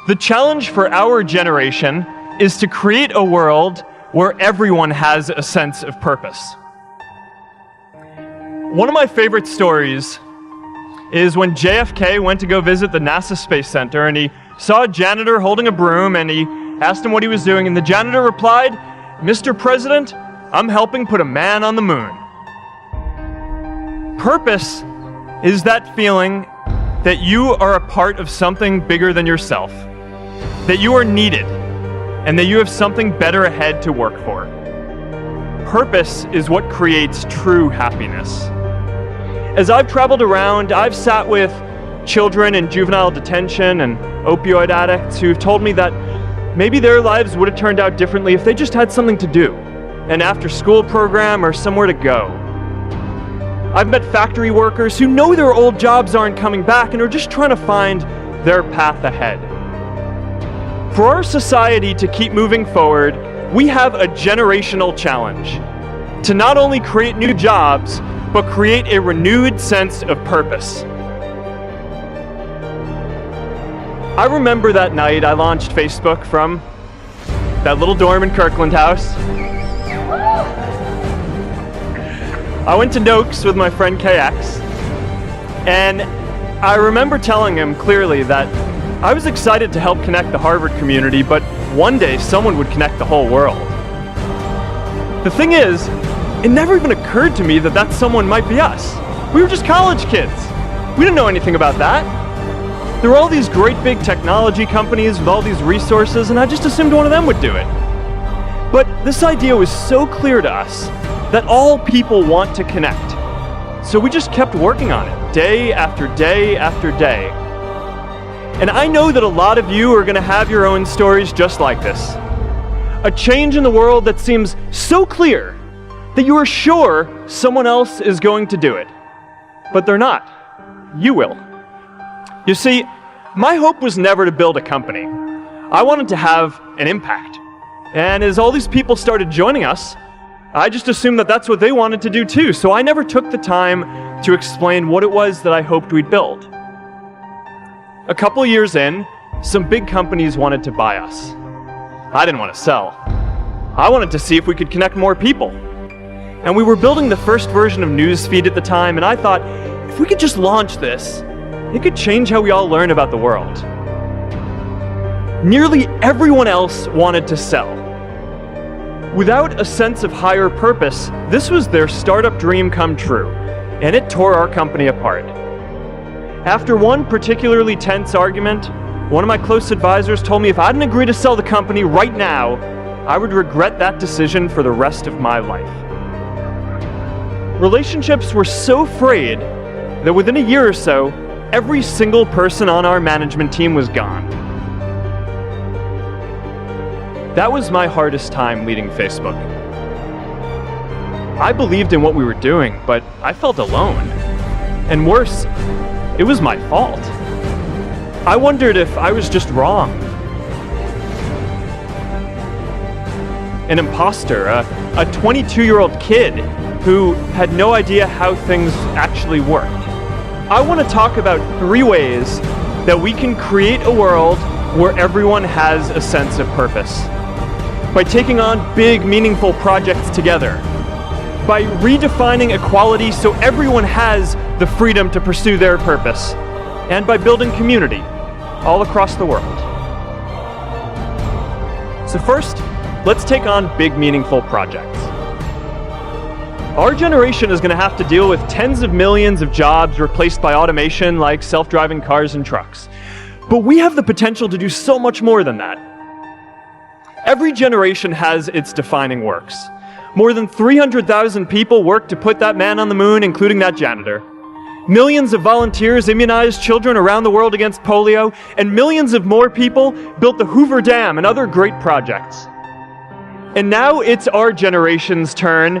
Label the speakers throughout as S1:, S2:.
S1: The challenge for our generation is to create a world where everyone has a sense of purpose. One of my favorite stories is when JFK went to go visit the NASA Space Center, and he saw a janitor holding a broom, and he asked him what he was doing, and the janitor replied, "Mr. President, I'm helping put a man on the moon." Purpose is that feeling that you are a part of something bigger than yourself, that you are needed, and that you have something better ahead to work for. Purpose is what creates true happiness. As I've traveled around, I've sat with children in juvenile detention and opioid addicts who've told me that maybe their lives would have turned out differently if they just had something to do, an after-school program or somewhere to go. I've met factory workers who know their old jobs aren't coming back and are just trying to find their path ahead. For our society to keep moving forward, we have a generational challenge to not only create new jobs, but create a renewed sense of purpose. I remember that night I launched Facebook from that little dorm in Kirkland House. I went to Noakes with my friend KX, and I remember telling him clearly that I was excited to help connect the Harvard community, but one day someone would connect the whole world. The thing is, it never even occurred to me that that someone might be us. We were just college kids. We didn't know anything about that. There were all these great big technology companies with all these resources, and I just assumed one of them would do it. But this idea was so clear to us that all people want to connect. So we just kept working on it, day after day after day. And I know that a lot of you are going to have your own stories just like this. A change in the world that seems so clear that you are sure someone else is going to do it. But they're not. You will. You see, my hope was never to build a company. I wanted to have an impact. And as all these people started joining us, I just assumed that that's what they wanted to do too, so I never took the time to explain what it was that I hoped we'd build. A couple years in, some big companies wanted to buy us. I didn't want to sell. I wanted to see if we could connect more people. And we were building the first version of Newsfeed at the time, and I thought, if we could just launch this, it could change how we all learn about the world. Nearly everyone else wanted to sell. Without a sense of higher purpose, this was their startup dream come true, and it tore our company apart. After one particularly tense argument, one of my close advisors told me if I didn't agree to sell the company right now, I would regret that decision for the rest of my life. Relationships were so frayed that within a year or so, every single person on our management team was gone. That was my hardest time leading Facebook. I believed in what we were doing, but I felt alone. And worse, it was my fault. I wondered if I was just wrong. An imposter, a 22-year-old kid who had no idea how things actually worked. I want to talk about 3 ways that we can create a world where everyone has a sense of purpose. By taking on big, meaningful projects together. By redefining equality so everyone has the freedom to pursue their purpose. And by building community all across the world. So first, let's take on big, meaningful projects. Our generation is going to have to deal with tens of millions of jobs replaced by automation like self-driving cars and trucks. But we have the potential to do so much more than that. Every generation has its defining works. More than 300,000 people worked to put that man on the moon, including that janitor. Millions of volunteers immunized children around the world against polio, and millions of more people built the Hoover Dam and other great projects. And now it's our generation's turn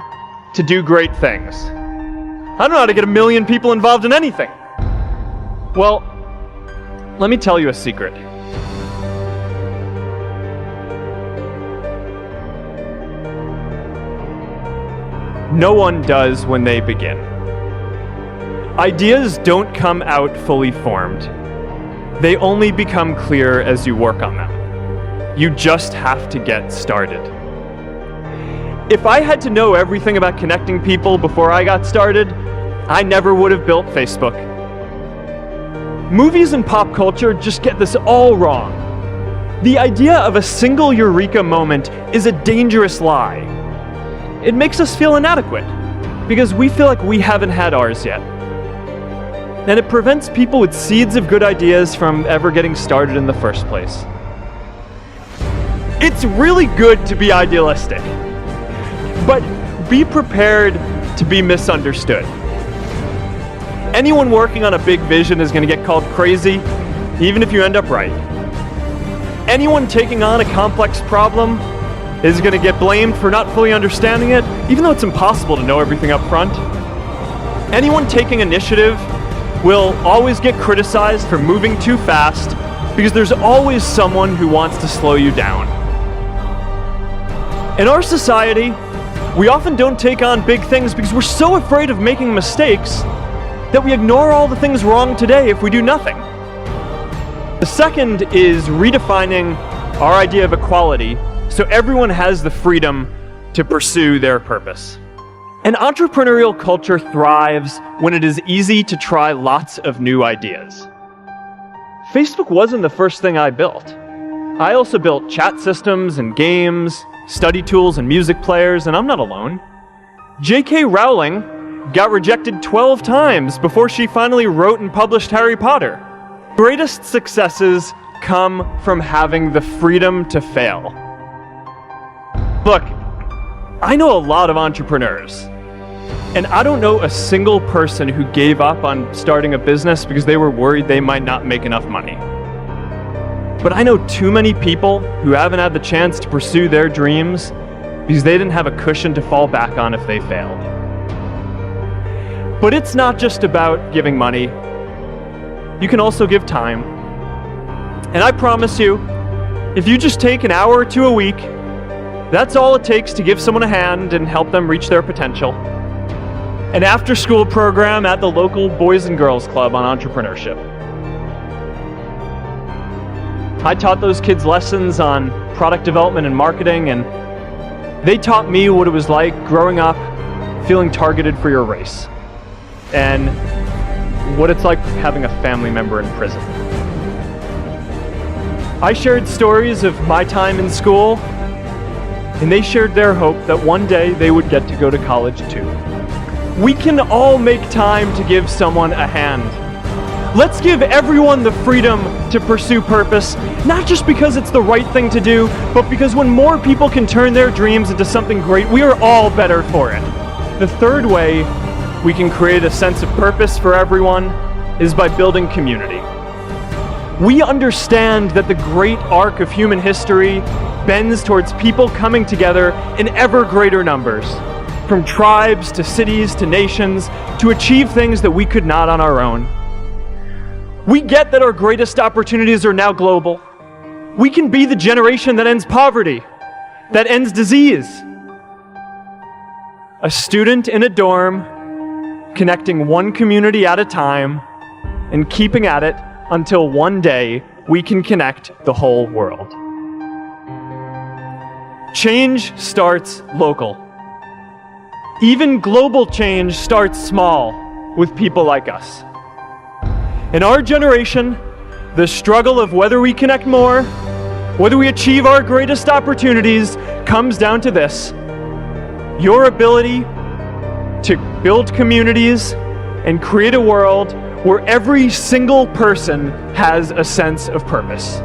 S1: to do great things. I don't know how to get 1 million people involved in anything. Well, let me tell you a secret. No one does when they begin. Ideas don't come out fully formed. They only become clear as you work on them. You just have to get started. If I had to know everything about connecting people before I got started, I never would have built Facebook. Movies and pop culture just get this all wrong. The idea of a single eureka moment is a dangerous lie. It makes us feel inadequate because we feel like we haven't had ours yet. And it prevents people with seeds of good ideas from ever getting started in the first place. It's really good to be idealistic, but be prepared to be misunderstood. Anyone working on a big vision is going to get called crazy, even if you end up right. Anyone taking on a complex problem is going to get blamed for not fully understanding it, even though it's impossible to know everything up front. Anyone taking initiative will always get criticized for moving too fast because there's always someone who wants to slow you down. In our society, we often don't take on big things because we're so afraid of making mistakes that we ignore all the things wrong today if we do nothing. The second is redefining our idea of equality so everyone has the freedom to pursue their purpose. An entrepreneurial culture thrives when it is easy to try lots of new ideas. Facebook wasn't the first thing I built. I also built chat systems and games, study tools and music players, and I'm not alone. J.K. Rowling got rejected 12 times before she finally wrote and published Harry Potter. Greatest successes come from having the freedom to fail. Look, I know a lot of entrepreneurs, and I don't know a single person who gave up on starting a business because they were worried they might not make enough money. But I know too many people who haven't had the chance to pursue their dreams because they didn't have a cushion to fall back on if they failed. But it's not just about giving money. You can also give time. And I promise you, if you just take an hour or two a week, that's all it takes to give someone a hand and help them reach their potential. An after-school program at the local Boys and Girls Club on entrepreneurship. I taught those kids lessons on product development and marketing, and they taught me what it was like growing up feeling targeted for your race, and what it's like having a family member in prison. I shared stories of my time in school, and they shared their hope that one day they would get to go to college too. We can all make time to give someone a hand. Let's give everyone the freedom to pursue purpose, not just because it's the right thing to do, but because when more people can turn their dreams into something great, we are all better for it. The third way we can create a sense of purpose for everyone is by building community. We understand that the great arc of human history bends towards people coming together in ever greater numbers, from tribes to cities to nations, to achieve things that we could not on our own. We get that our greatest opportunities are now global. We can be the generation that ends poverty, that ends disease. A student in a dorm, connecting one community at a time, and keeping at it until one day we can connect the whole world. Change starts local. Even global change starts small with people like us. In our generation, the struggle of whether we connect more, whether we achieve our greatest opportunities, comes down to this: your ability to build communities and create a world where every single person has a sense of purpose.